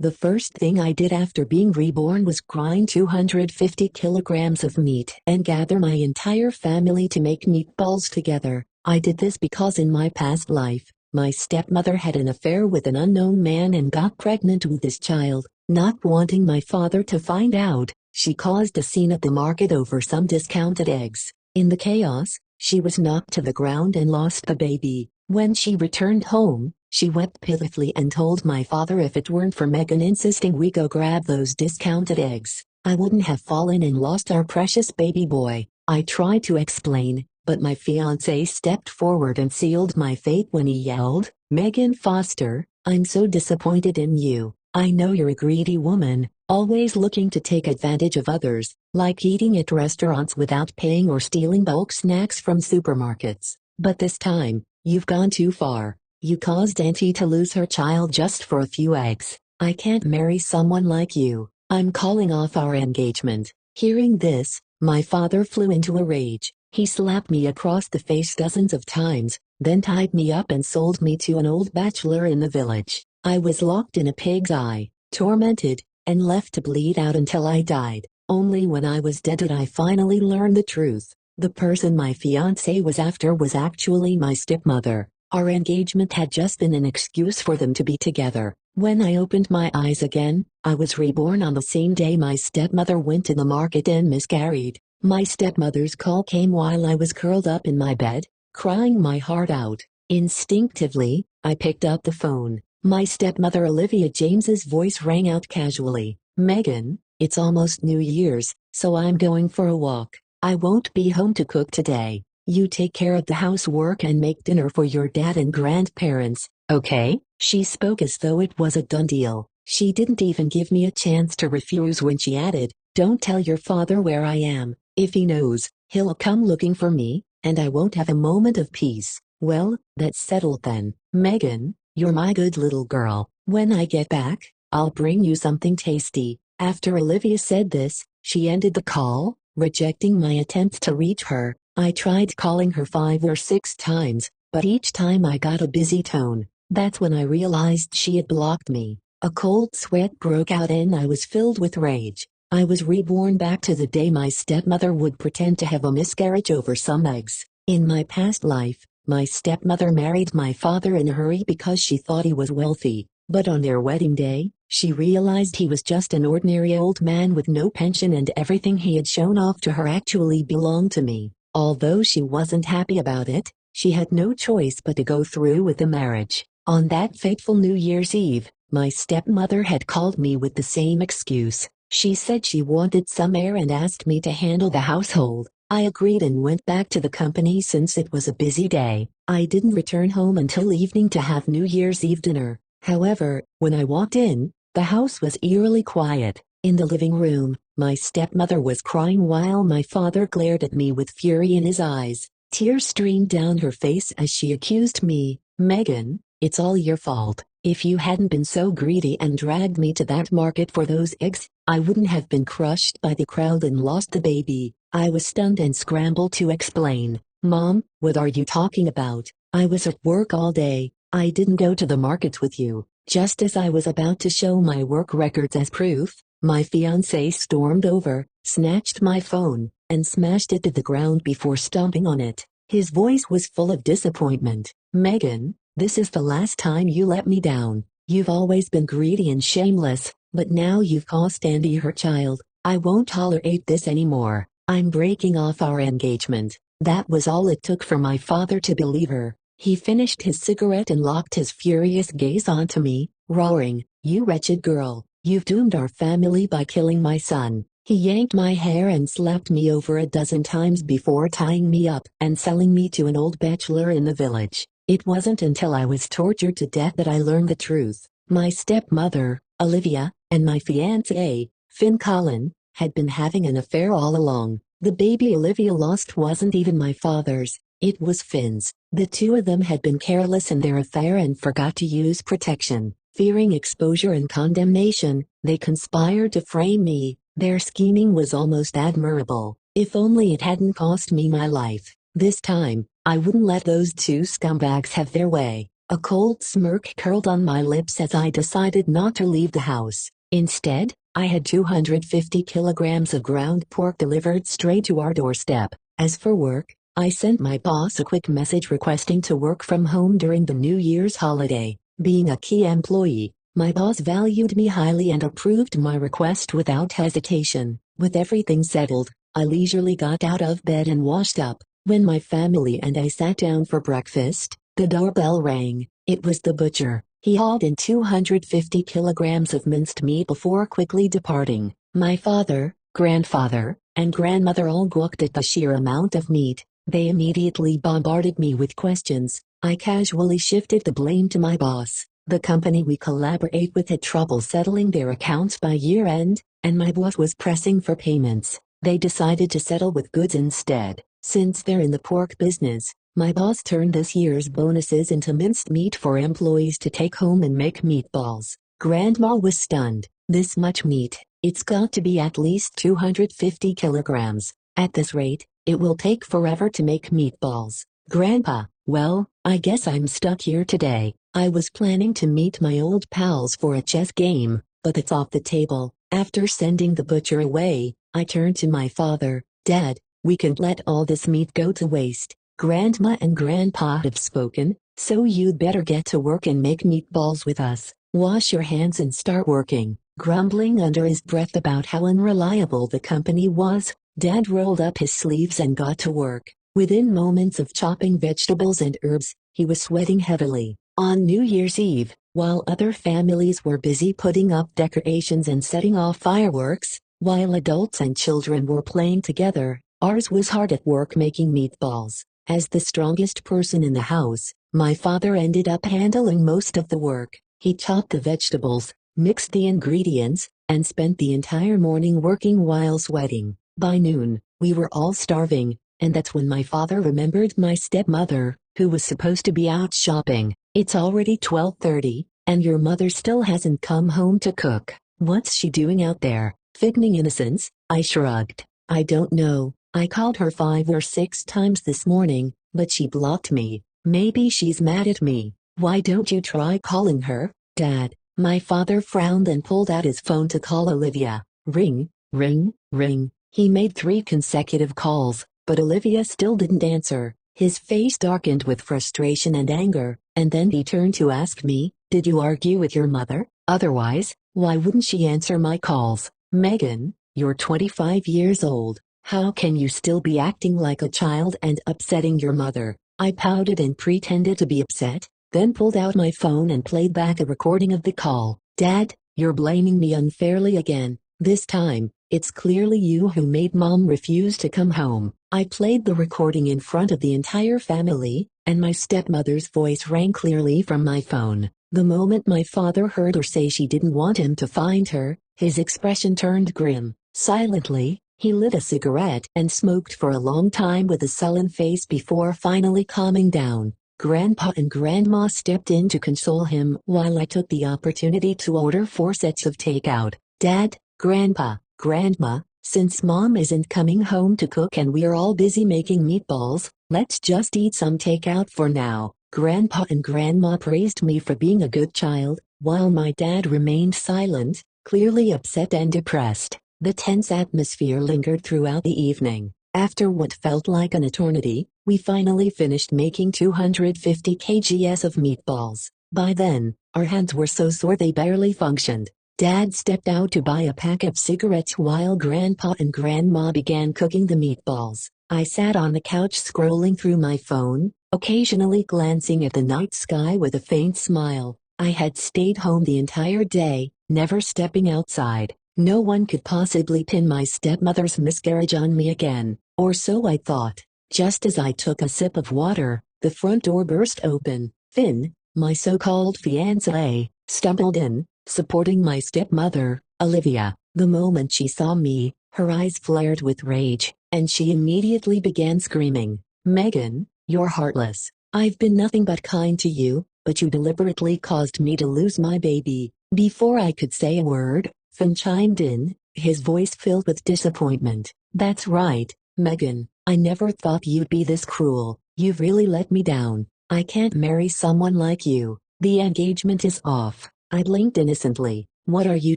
The first thing I did after being reborn was grind 250 kilograms of meat and gather my entire family to make meatballs together. I did this because in my past life, my stepmother had an affair with an unknown man and got pregnant with his child. Not wanting my father to find out, she caused a scene at the market over some discounted eggs. In the chaos, she was knocked to the ground and lost the baby. When she returned home, she wept pitifully and told my father if it weren't for Megan insisting we go grab those discounted eggs, I wouldn't have fallen and lost our precious baby boy. I tried to explain, but my fiancé stepped forward and sealed my fate when he yelled, "Megan Foster, I'm so disappointed in you. I know you're a greedy woman, always looking to take advantage of others, like eating at restaurants without paying or stealing bulk snacks from supermarkets. But this time, you've gone too far. You caused Auntie to lose her child just for a few eggs. I can't marry someone like you. I'm calling off our engagement." Hearing this, my father flew into a rage. He slapped me across the face dozens of times, then tied me up and sold me to an old bachelor in the village. I was locked in a pig's eye, tormented, and left to bleed out until I died. Only when I was dead did I finally learn the truth. The person my fiancé was after was actually my stepmother. Our engagement had just been an excuse for them to be together. When I opened my eyes again, I was reborn on the same day my stepmother went to the market and miscarried. My stepmother's call came while I was curled up in my bed, crying my heart out. Instinctively, I picked up the phone. My stepmother Olivia James's voice rang out casually. "Megan, it's almost New Year's, so I'm going for a walk. I won't be home to cook today. You take care of the housework and make dinner for your dad and grandparents, okay?" She spoke as though it was a done deal. She didn't even give me a chance to refuse when she added, "Don't tell your father where I am. If he knows, he'll come looking for me, and I won't have a moment of peace." Well, that's settled then. Megan, you're my good little girl. When I get back, I'll bring you something tasty. After Olivia said this, she ended the call, rejecting my attempts to reach her. I tried calling her 5 or 6 times, but each time I got a busy tone. That's when I realized she had blocked me. A cold sweat broke out and I was filled with rage. I was reborn back to the day my stepmother would pretend to have a miscarriage over some eggs. In my past life, my stepmother married my father in a hurry because she thought he was wealthy, but on their wedding day, she realized he was just an ordinary old man with no pension and everything he had shown off to her actually belonged to me. Although she wasn't happy about it, she had no choice but to go through with the marriage. On that fateful New Year's Eve, my stepmother had called me with the same excuse. She said she wanted some air and asked me to handle the household. I agreed and went back to the company since it was a busy day. I didn't return home until evening to have New Year's Eve dinner. However, when I walked in, the house was eerily quiet. In the living room, my stepmother was crying while my father glared at me with fury in his eyes. Tears streamed down her face as she accused me. "Megan, it's all your fault. If you hadn't been so greedy and dragged me to that market for those eggs, I wouldn't have been crushed by the crowd and lost the baby." I was stunned and scrambled to explain. "Mom, what are you talking about? I was at work all day. I didn't go to the market with you." Just as I was about to show my work records as proof, my fiancé stormed over, snatched my phone, and smashed it to the ground before stomping on it. His voice was full of disappointment. "Megan, this is the last time you let me down. You've always been greedy and shameless, but now you've cost Andy her child. I won't tolerate this anymore. I'm breaking off our engagement." That was all it took for my father to believe her. He finished his cigarette and locked his furious gaze onto me, roaring, "You wretched girl, you've doomed our family by killing my son." He yanked my hair and slapped me over a dozen times before tying me up and selling me to an old bachelor in the village. It wasn't until I was tortured to death that I learned the truth. My stepmother, Olivia, and my fiancé, Finn Collin, had been having an affair all along. The baby Olivia lost wasn't even my father's, it was Finn's. The two of them had been careless in their affair and forgot to use protection. Fearing exposure and condemnation, they conspired to frame me. Their scheming was almost admirable. If only it hadn't cost me my life. This time, I wouldn't let those two scumbags have their way. A cold smirk curled on my lips as I decided not to leave the house. Instead, I had 250 kilograms of ground pork delivered straight to our doorstep. As for work, I sent my boss a quick message requesting to work from home during the New Year's holiday. Being a key employee, my boss valued me highly and approved my request without hesitation. With everything settled, I leisurely got out of bed and washed up. When my family and I sat down for breakfast, the doorbell rang. It was the butcher. He hauled in 250 kilograms of minced meat before quickly departing. My father, grandfather, and grandmother all gawked at the sheer amount of meat. They immediately bombarded me with questions. I casually shifted the blame to my boss. The company we collaborate with had trouble settling their accounts by year-end, and my boss was pressing for payments. They decided to settle with goods instead. Since they're in the pork business, my boss turned this year's bonuses into minced meat for employees to take home and make meatballs. Grandma was stunned. This much meat, it's got to be at least 250 kilograms. At this rate, it will take forever to make meatballs. Grandpa, well, I guess I'm stuck here today. I was planning to meet my old pals for a chess game, but it's off the table. After sending the butcher away, I turned to my father. Dad, we can't let all this meat go to waste. Grandma and Grandpa have spoken, so you'd better get to work and make meatballs with us. Wash your hands and start working. Grumbling under his breath about how unreliable the company was, Dad rolled up his sleeves and got to work. Within moments of chopping vegetables and herbs, he was sweating heavily. On New Year's Eve, while other families were busy putting up decorations and setting off fireworks, while adults and children were playing together, ours was hard at work making meatballs. As the strongest person in the house, my father ended up handling most of the work. He chopped the vegetables, mixed the ingredients, and spent the entire morning working while sweating. By noon, we were all starving, and that's when my father remembered my stepmother, who was supposed to be out shopping. It's already 12:30, and your mother still hasn't come home to cook. What's she doing out there? Feigning innocence, I shrugged. I don't know. I called her 5 or 6 times this morning, but she blocked me. Maybe she's mad at me. Why don't you try calling her, Dad? My father frowned and pulled out his phone to call Olivia. Ring, ring, ring. He made 3 consecutive calls, but Olivia still didn't answer. His face darkened with frustration and anger, and then he turned to ask me, "Did you argue with your mother? Otherwise, why wouldn't she answer my calls?" Megan, you're 25 years old. How can you still be acting like a child and upsetting your mother? I pouted and pretended to be upset, then pulled out my phone and played back a recording of the call. Dad, you're blaming me unfairly again. This time, it's clearly you who made Mom refuse to come home. I played the recording in front of the entire family, and my stepmother's voice rang clearly from my phone. The moment my father heard her say she didn't want him to find her, his expression turned grim. Silently, he lit a cigarette and smoked for a long time with a sullen face before finally calming down. Grandpa and Grandma stepped in to console him while I took the opportunity to order 4 sets of takeout. Dad, Grandpa, Grandma, since Mom isn't coming home to cook and we're all busy making meatballs, let's just eat some takeout for now. Grandpa and Grandma praised me for being a good child, while my dad remained silent, clearly upset and depressed. The tense atmosphere lingered throughout the evening. After what felt like an eternity, we finally finished making 250 kgs of meatballs. By then, our hands were so sore they barely functioned. Dad stepped out to buy a pack of cigarettes while Grandpa and Grandma began cooking the meatballs. I sat on the couch scrolling through my phone, occasionally glancing at the night sky with a faint smile. I had stayed home the entire day, never stepping outside. No one could possibly pin my stepmother's miscarriage on me again, or so I thought. Just as I took a sip of water, the front door burst open. Finn, my so-called fiancé, stumbled in, supporting my stepmother, Olivia. The moment she saw me, her eyes flared with rage, and she immediately began screaming, "Megan, you're heartless. I've been nothing but kind to you, but you deliberately caused me to lose my baby." Before I could say a word, Finn chimed in, his voice filled with disappointment. "That's right, Megan. I never thought you'd be this cruel. You've really let me down. I can't marry someone like you. The engagement is off. I blinked innocently. What are you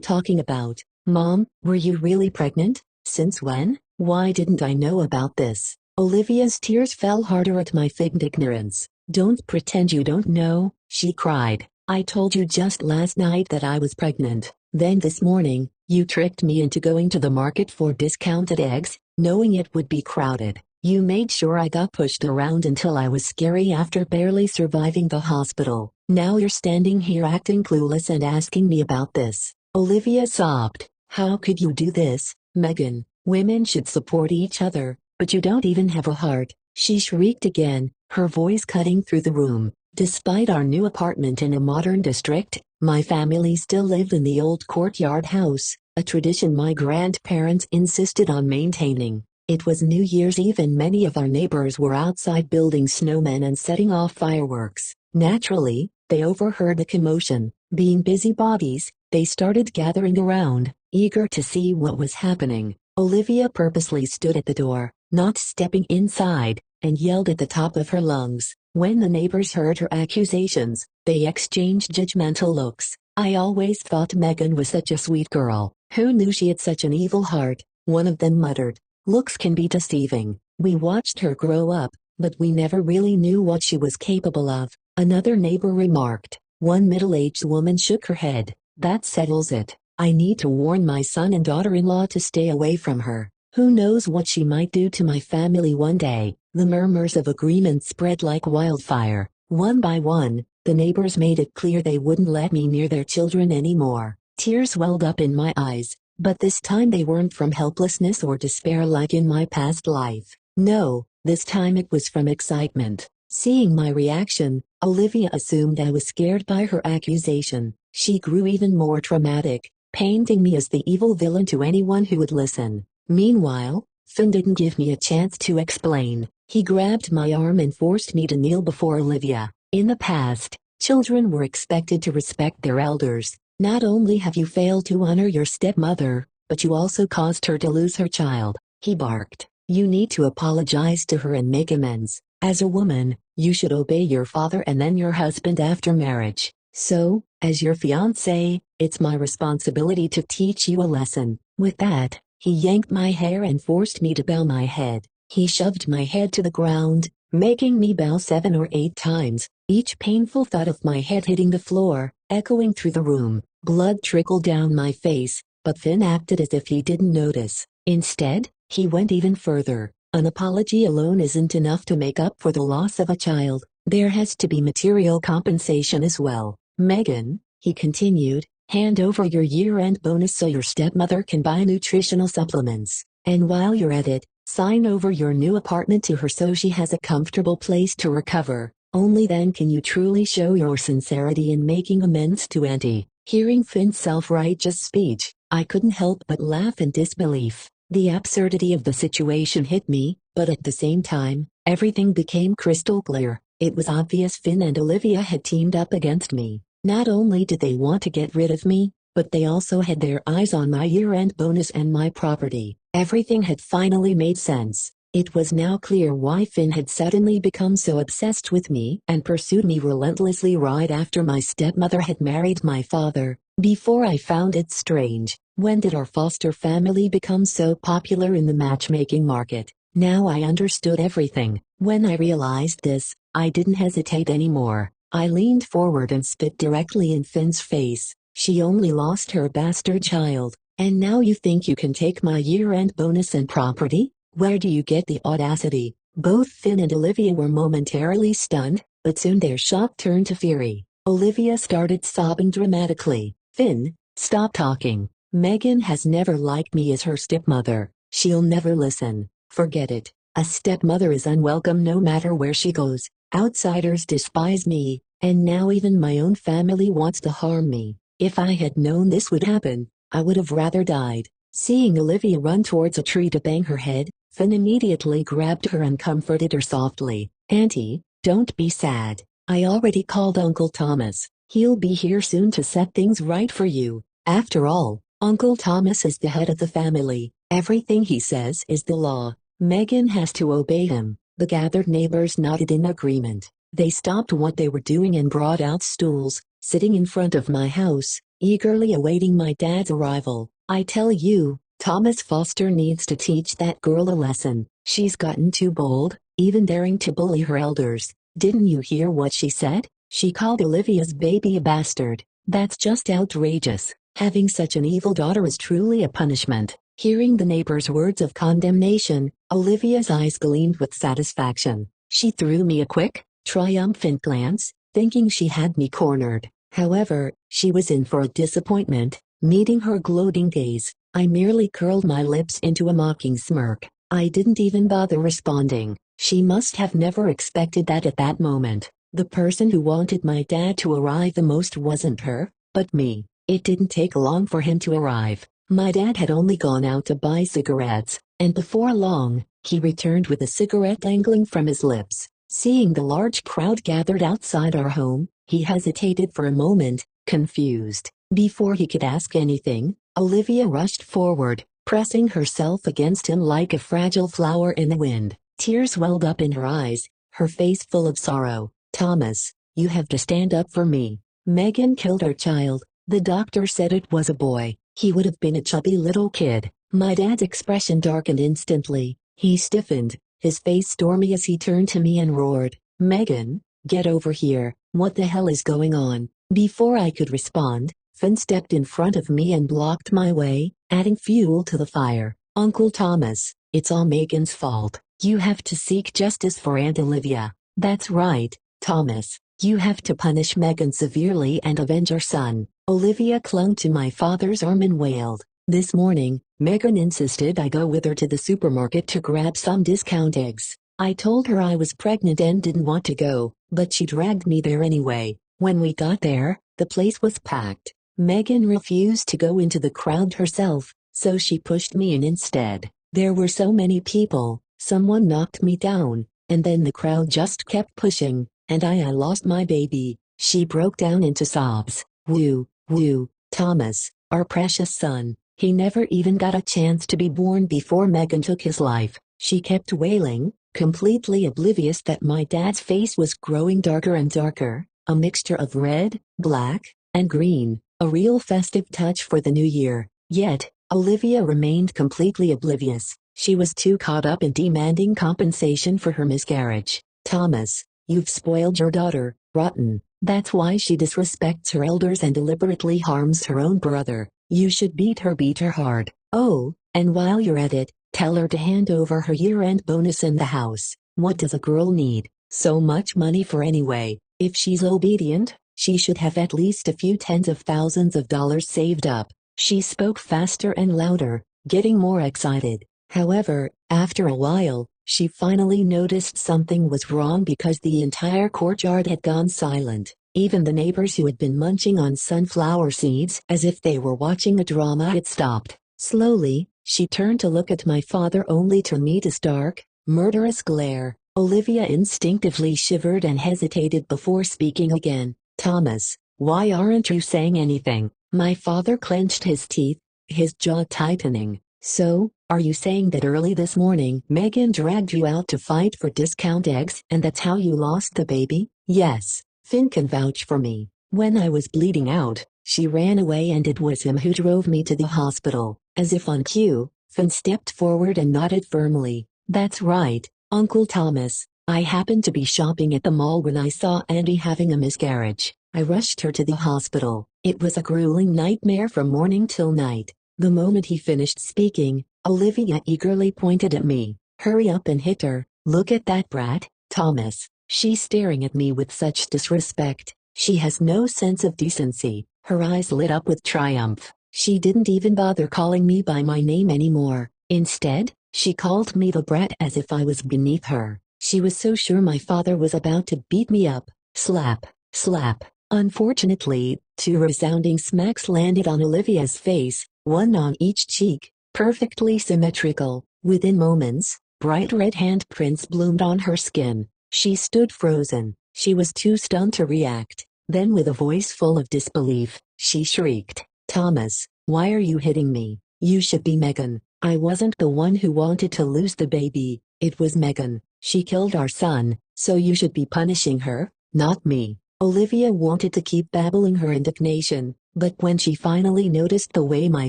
talking about? Mom, were you really pregnant? Since when? Why didn't I know about this? Olivia's tears fell harder at my feigned ignorance. Don't pretend you don't know, she cried. I told you just last night that I was pregnant. Then this morning, you tricked me into going to the market for discounted eggs, knowing it would be crowded. You made sure I got pushed around until I was scary after barely surviving the hospital. Now you're standing here acting clueless and asking me about this. Olivia sobbed. How could you do this, Megan? Women should support each other, but you don't even have a heart. She shrieked again, her voice cutting through the room. Despite our new apartment in a modern district, my family still lived in the old courtyard house, a tradition my grandparents insisted on maintaining. It was New Year's Eve and many of our neighbors were outside building snowmen and setting off fireworks. Naturally, they overheard the commotion. Being busybodies, they started gathering around, eager to see what was happening. Olivia purposely stood at the door, not stepping inside, and yelled at the top of her lungs. When the neighbors heard her accusations, they exchanged judgmental looks. I always thought Megan was such a sweet girl. Who knew she had such an evil heart? One of them muttered. Looks can be deceiving. We watched her grow up, but we never really knew what she was capable of, another neighbor remarked. One middle-aged woman shook her head. That settles it. I need to warn my son and daughter-in-law to stay away from her. Who knows what she might do to my family one day. The murmurs of agreement spread like wildfire. One by one, the neighbors made it clear they wouldn't let me near their children anymore. Tears welled up in my eyes, but this time they weren't from helplessness or despair like in my past life. No, this time it was from excitement. Seeing my reaction, Olivia assumed I was scared by her accusation. She grew even more dramatic, painting me as the evil villain to anyone who would listen. Meanwhile, Finn didn't give me a chance to explain. He grabbed my arm and forced me to kneel before Olivia. In the past, children were expected to respect their elders. Not only have you failed to honor your stepmother, but you also caused her to lose her child, he barked. You need to apologize to her and make amends. As a woman, you should obey your father and then your husband after marriage. So, as your fiancé, it's my responsibility to teach you a lesson. With that, he yanked my hair and forced me to bow my head. He shoved my head to the ground, making me bow 7 or 8 times, each painful thud of my head hitting the floor, echoing through the room. Blood trickled down my face, but Finn acted as if he didn't notice. Instead, he went even further. An apology alone isn't enough to make up for the loss of a child. There has to be material compensation as well. Megan, he continued, hand over your year-end bonus so your stepmother can buy nutritional supplements. And while you're at it, sign over your new apartment to her so she has a comfortable place to recover. Only then can you truly show your sincerity in making amends to Auntie. Hearing Finn's self-righteous speech, I couldn't help but laugh in disbelief. The absurdity of the situation hit me, but at the same time, everything became crystal clear. It was obvious Finn and Olivia had teamed up against me. Not only did they want to get rid of me, but they also had their eyes on my year-end bonus and my property. Everything had finally made sense. It was now clear why Finn had suddenly become so obsessed with me and pursued me relentlessly right after my stepmother had married my father. Before I found it strange, when did our foster family become so popular in the matchmaking market? Now I understood everything. When I realized this, I didn't hesitate anymore. I leaned forward and spit directly in Finn's face. She only lost her bastard child, and now you think you can take my year-end bonus and property? Where do you get the audacity? Both Finn and Olivia were momentarily stunned, but soon their shock turned to fury. Olivia started sobbing dramatically. Finn, stop talking. Megan has never liked me as her stepmother. She'll never listen. Forget it. A stepmother is unwelcome no matter where she goes. Outsiders despise me, and now even my own family wants to harm me. If I had known this would happen, I would have rather died. Seeing Olivia run towards a tree to bang her head, Finn immediately grabbed her and comforted her softly. Auntie, don't be sad. I already called Uncle Thomas. He'll be here soon to set things right for you. After all, Uncle Thomas is the head of the family. Everything he says is the law. Megan has to obey him. The gathered neighbors nodded in agreement. They stopped what they were doing and brought out stools, sitting in front of my house, eagerly awaiting my dad's arrival. I tell you, Thomas Foster needs to teach that girl a lesson. She's gotten too bold, even daring to bully her elders. Didn't you hear what she said? She called Olivia's baby a bastard. That's just outrageous. Having such an evil daughter is truly a punishment. Hearing the neighbor's words of condemnation, Olivia's eyes gleamed with satisfaction. She threw me a quick, triumphant glance, thinking she had me cornered. However, she was in for a disappointment. Meeting her gloating gaze, I merely curled my lips into a mocking smirk. I didn't even bother responding. She must have never expected that at that moment. The person who wanted my dad to arrive the most wasn't her, but me. It didn't take long for him to arrive. My dad had only gone out to buy cigarettes, and before long, he returned with a cigarette dangling from his lips. Seeing the large crowd gathered outside our home, he hesitated for a moment, confused. Before he could ask anything, Olivia rushed forward, pressing herself against him like a fragile flower in the wind. Tears welled up in her eyes, her face full of sorrow. "Thomas, you have to stand up for me. Megan killed our child. The doctor said it was a boy. He would have been a chubby little kid." My dad's expression darkened instantly. He stiffened, his face stormy as he turned to me and roared, "Megan, get over here. What the hell is going on?" Before I could respond, Finn stepped in front of me and blocked my way, adding fuel to the fire. "Uncle Thomas, it's all Megan's fault. You have to seek justice for Aunt Olivia." "That's right, Thomas. You have to punish Megan severely and avenge our son." Olivia clung to my father's arm and wailed. "This morning, Megan insisted I go with her to the supermarket to grab some discount eggs. I told her I was pregnant and didn't want to go, but she dragged me there anyway. When we got there, the place was packed. Megan refused to go into the crowd herself, so she pushed me in instead. There were so many people, someone knocked me down, and then the crowd just kept pushing, and I lost my baby." She broke down into sobs. "Woo, woo, Thomas, our precious son. He never even got a chance to be born before Megan took his life." She kept wailing, completely oblivious that my dad's face was growing darker and darker, a mixture of red, black, and green, a real festive touch for the new year. Yet, Olivia remained completely oblivious. She was too caught up in demanding compensation for her miscarriage. "Thomas, you've spoiled your daughter, rotten. That's why she disrespects her elders and deliberately harms her own brother. You should beat her hard. Oh, and while you're at it, tell her to hand over her year-end bonus in the house. What does a girl need so much money for anyway? If she's obedient, she should have at least a few tens of thousands of dollars saved up." She spoke faster and louder, getting more excited. However, after a while, she finally noticed something was wrong because the entire courtyard had gone silent. Even the neighbors who had been munching on sunflower seeds as if they were watching a drama had stopped. Slowly, she turned to look at my father only to meet his dark, murderous glare. Olivia instinctively shivered and hesitated before speaking again. "Thomas, why aren't you saying anything?" My father clenched his teeth, his jaw tightening. "So, are you saying that early this morning Megan dragged you out to fight for discount eggs and that's how you lost the baby?" "Yes, Finn can vouch for me. When I was bleeding out, she ran away and it was him who drove me to the hospital." As if on cue, Finn stepped forward and nodded firmly. "That's right, Uncle Thomas. I happened to be shopping at the mall when I saw Andy having a miscarriage. I rushed her to the hospital. It was a grueling nightmare from morning till night." The moment he finished speaking, Olivia eagerly pointed at me. "Hurry up and hit her. Look at that brat, Thomas. She's staring at me with such disrespect. She has no sense of decency." Her eyes lit up with triumph. She didn't even bother calling me by my name anymore. Instead, she called me the brat as if I was beneath her. She was so sure my father was about to beat me up. Slap, slap. Unfortunately, 2 resounding smacks landed on Olivia's face, one on each cheek, perfectly symmetrical. Within moments, bright red handprints bloomed on her skin. She stood frozen. She was too stunned to react. Then with a voice full of disbelief, she shrieked, "Thomas, why are you hitting me? You should be Megan. I wasn't the one who wanted to lose the baby. It was Megan. She killed our son, So you should be punishing her, not me. Olivia wanted to keep babbling her indignation, but when she finally noticed the way my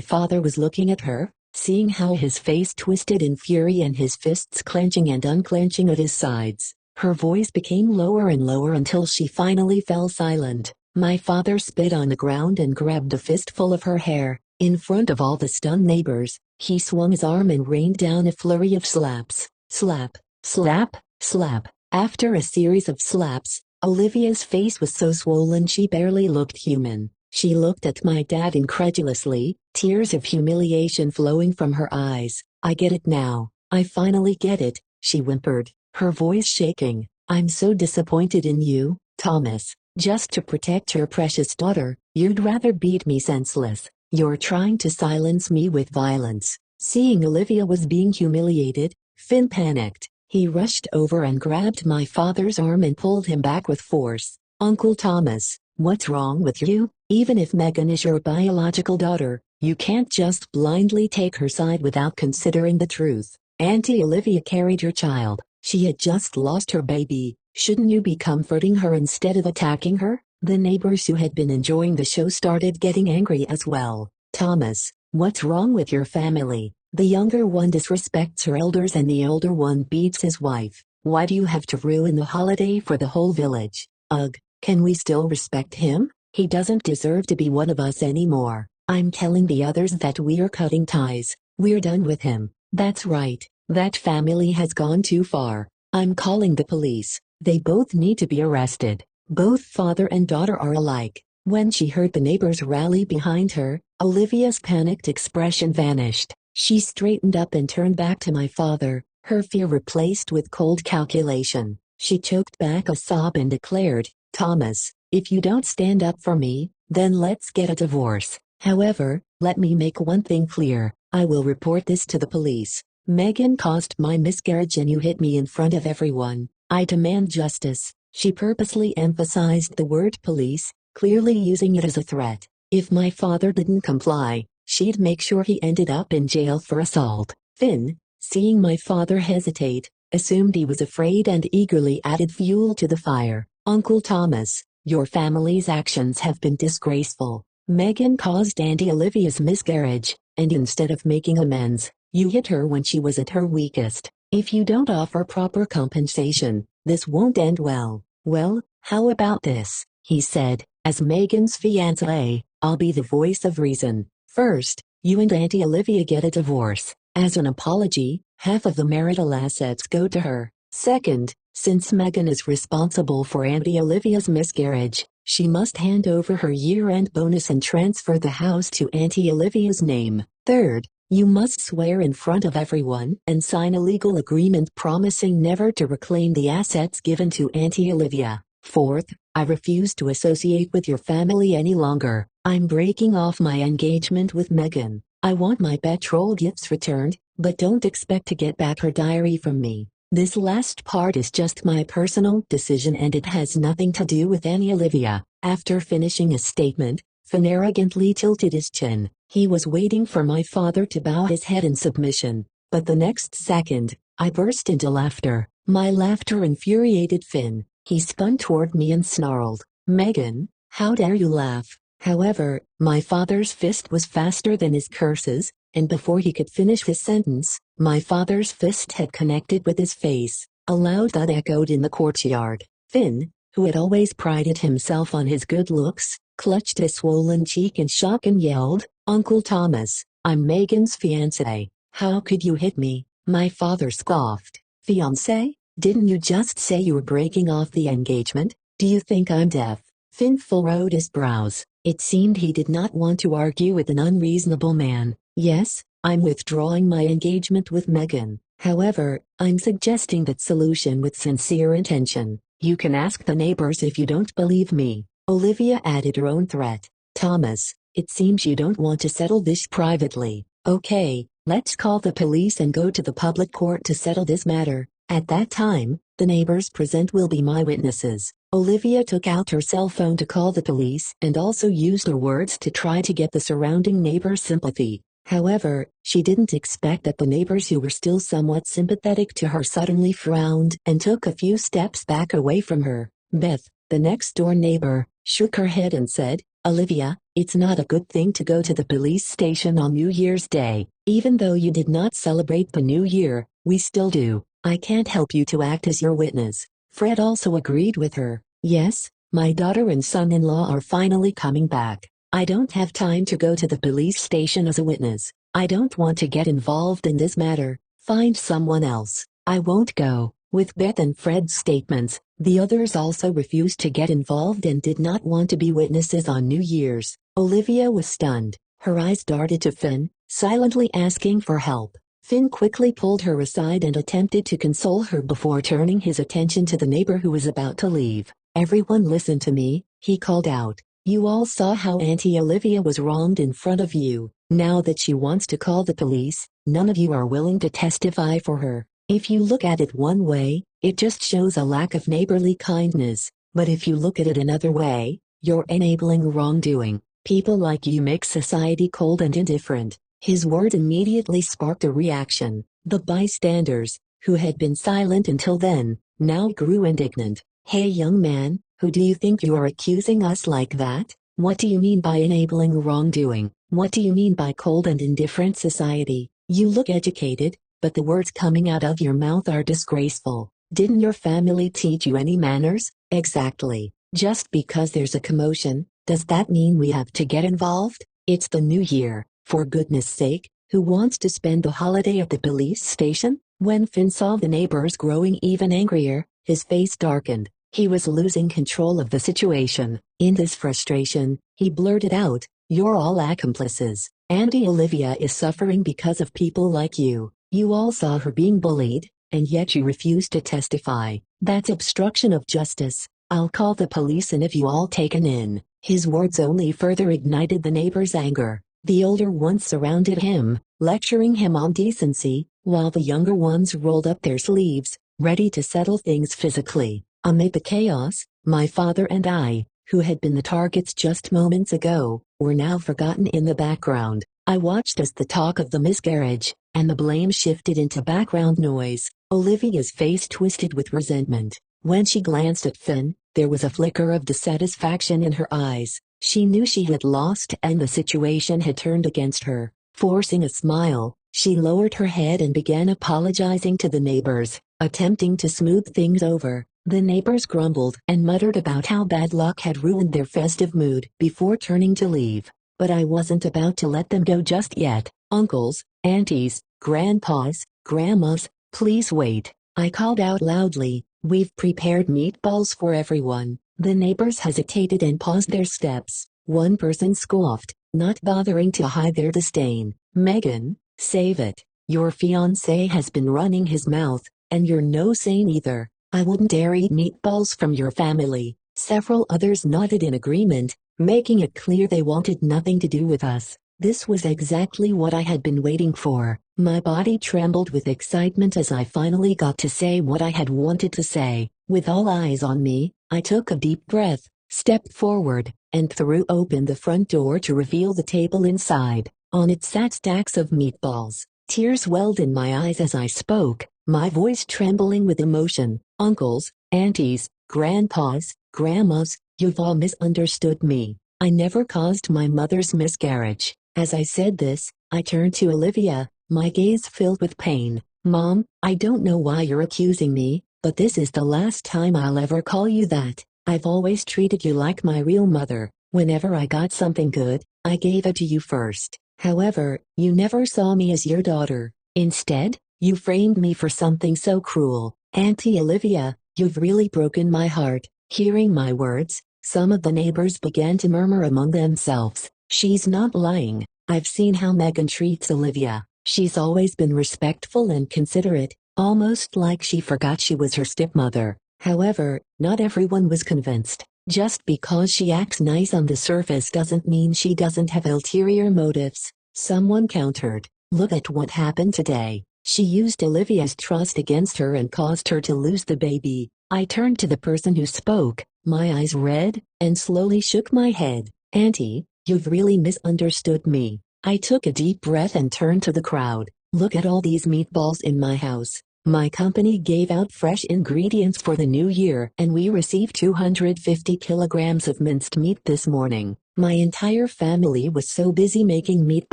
father was looking at her, seeing how his face twisted in fury and his fists clenching and unclenching at his sides, her voice became lower and lower until she finally fell silent. My father spit on the ground and grabbed a fistful of her hair. In front of all the stunned neighbors, he swung his arm and rained down a flurry of slaps. Slap, slap, slap. After a series of slaps, Olivia's face was so swollen she barely looked human. She looked at my dad incredulously, tears of humiliation flowing from her eyes. I get it now. I finally get it, she whimpered, her voice shaking. I'm so disappointed in you, Thomas. Just to protect your precious daughter, you'd rather beat me senseless. You're trying to silence me with violence. Seeing Olivia was being humiliated, Finn panicked. He rushed over and grabbed my father's arm and pulled him back with force. Uncle Thomas, what's wrong with you? Even if Megan is your biological daughter, you can't just blindly take her side without considering the truth. Auntie Olivia carried your child. She had just lost her baby. Shouldn't you be comforting her instead of attacking her? The neighbors who had been enjoying the show started getting angry as well. Thomas, what's wrong with your family? The younger one disrespects her elders and the older one beats his wife. Why do you have to ruin the holiday for the whole village? Ugh, can we still respect him? He doesn't deserve to be one of us anymore. I'm telling the others that we're cutting ties. We're done with him. That's right, that family has gone too far. I'm calling the police. They both need to be arrested. Both father and daughter are alike. When she heard the neighbors rally behind her, Olivia's panicked expression vanished. She straightened up and turned back to my father, her fear replaced with cold calculation. She choked back a sob and declared, Thomas, if you don't stand up for me, then let's get a divorce. However, let me make one thing clear. I will report this to the police. Megan caused my miscarriage and you hit me in front of everyone. I demand justice. She purposely emphasized the word police, clearly using it as a threat. If my father didn't comply, she'd make sure he ended up in jail for assault. Finn, seeing my father hesitate, assumed he was afraid and eagerly added fuel to the fire. Uncle Thomas, your family's actions have been disgraceful. Megan caused Auntie Olivia's miscarriage, and instead of making amends, you hit her when she was at her weakest. If you don't offer proper compensation, this won't end well. Well, how about this? He said, as Megan's fiancé, I'll be the voice of reason. First, you and Auntie Olivia get a divorce. As an apology, half of the marital assets go to her. Second, since Megan is responsible for Auntie Olivia's miscarriage, she must hand over her year-end bonus and transfer the house to Auntie Olivia's name. Third, you must swear in front of everyone and sign a legal agreement promising never to reclaim the assets given to Auntie Olivia. Fourth, I refuse to associate with your family any longer. I'm breaking off my engagement with Megan. I want my betrothal gifts returned, but don't expect to get back her diary from me. This last part is just my personal decision and it has nothing to do with Auntie Olivia. After finishing his statement, Finn arrogantly tilted his chin. He was waiting for my father to bow his head in submission, but the next second, I burst into laughter. My laughter infuriated Finn. He spun toward me and snarled, Megan, how dare you laugh? However, my father's fist was faster than his curses, and before he could finish his sentence, my father's fist had connected with his face. A loud thud echoed in the courtyard. Finn, who had always prided himself on his good looks, clutched his swollen cheek in shock and yelled, Uncle Thomas, I'm Megan's fiancé. How could you hit me? My father scoffed. Fiancé? Didn't you just say you were breaking off the engagement? Do you think I'm deaf? Finn furrowed his brows. It seemed he did not want to argue with an unreasonable man. Yes, I'm withdrawing my engagement with Megan. However, I'm suggesting that solution with sincere intention. You can ask the neighbors if you don't believe me. Olivia added her own threat. Thomas, it seems you don't want to settle this privately. Okay, let's call the police and go to the public court to settle this matter. At that time, the neighbors present will be my witnesses. Olivia took out her cell phone to call the police and also used her words to try to get the surrounding neighbors' sympathy. However, she didn't expect that the neighbors who were still somewhat sympathetic to her suddenly frowned and took a few steps back away from her. Beth, the next-door neighbor, shook her head and said, "Olivia, it's not a good thing to go to the police station on New Year's Day. Even though you did not celebrate the New Year, we still do. I can't help you to act as your witness." Fred also agreed with her. "Yes, my daughter and son-in-law are finally coming back. I don't have time to go to the police station as a witness. I don't want to get involved in this matter. Find someone else." "I won't go." With Beth and Fred's statements, the others also refused to get involved and did not want to be witnesses on New Year's. Olivia was stunned. Her eyes darted to Finn, silently asking for help. Finn quickly pulled her aside and attempted to console her before turning his attention to the neighbor who was about to leave. "Everyone listen to me," he called out. "You all saw how Auntie Olivia was wronged in front of you. Now that she wants to call the police, none of you are willing to testify for her. If you look at it one way, it just shows a lack of neighborly kindness. But if you look at it another way, you're enabling wrongdoing. People like you make society cold and indifferent." His words immediately sparked a reaction. The bystanders, who had been silent until then, now grew indignant. "Hey young man, who do you think you are accusing us like that? What do you mean by enabling wrongdoing? What do you mean by cold and indifferent society? You look educated, but the words coming out of your mouth are disgraceful. Didn't your family teach you any manners?" "Exactly. Just because there's a commotion, does that mean we have to get involved? It's the new year, for goodness sake. Who wants to spend the holiday at the police station?" When Finn saw the neighbors growing even angrier, his face darkened. He was losing control of the situation. In his frustration, he blurted out, "You're all accomplices. Auntie Olivia is suffering because of people like you. You all saw her being bullied, and yet you refuse to testify. That's obstruction of justice. I'll call the police and have you all taken in." His words only further ignited the neighbors' anger. The older ones surrounded him, lecturing him on decency, while the younger ones rolled up their sleeves, ready to settle things physically. Amid the chaos, my father and I, who had been the targets just moments ago, were now forgotten in the background. I watched as the talk of the miscarriage and the blame shifted into background noise. Olivia's face twisted with resentment. When she glanced at Finn, there was a flicker of dissatisfaction in her eyes. She knew she had lost and the situation had turned against her. Forcing a smile, she lowered her head and began apologizing to the neighbors, attempting to smooth things over. The neighbors grumbled and muttered about how bad luck had ruined their festive mood before turning to leave. But I wasn't about to let them go just yet. "Uncles, aunties, grandpas, grandmas, please wait," I called out loudly. "We've prepared meatballs for everyone." The neighbors hesitated and paused their steps. One person scoffed, not bothering to hide their disdain. "Megan, save it. Your fiancé has been running his mouth, and you're no saint either. I wouldn't dare eat meatballs from your family." Several others nodded in agreement, making it clear they wanted nothing to do with us. This was exactly what I had been waiting for. My body trembled with excitement as I finally got to say what I had wanted to say. With all eyes on me, I took a deep breath, stepped forward, and threw open the front door to reveal the table inside. On it sat stacks of meatballs. Tears welled in my eyes as I spoke, my voice trembling with emotion. "Uncles, aunties, grandpas, grandmas, you've all misunderstood me. I never caused my mother's miscarriage." As I said this, I turned to Olivia, my gaze filled with pain. "Mom, I don't know why you're accusing me, but this is the last time I'll ever call you that. I've always treated you like my real mother. Whenever I got something good, I gave it to you first. However, you never saw me as your daughter. Instead, you framed me for something so cruel. Auntie Olivia, you've really broken my heart." Hearing my words, some of the neighbors began to murmur among themselves. "She's not lying. I've seen how Megan treats Olivia. She's always been respectful and considerate, almost like she forgot she was her stepmother." However, not everyone was convinced. Just because she acts nice on the surface doesn't mean she doesn't have ulterior motives. Someone countered, "Look at what happened today. She used Olivia's trust against her and caused her to lose the baby." I turned to the person who spoke, my eyes red, and slowly shook my head. "Auntie, you've really misunderstood me. I took a deep breath and turned to the crowd. Look at all these meatballs in my house. My company gave out fresh ingredients for the new year, and we received 250 kilograms of minced meat this morning. My entire family was so busy making meatballs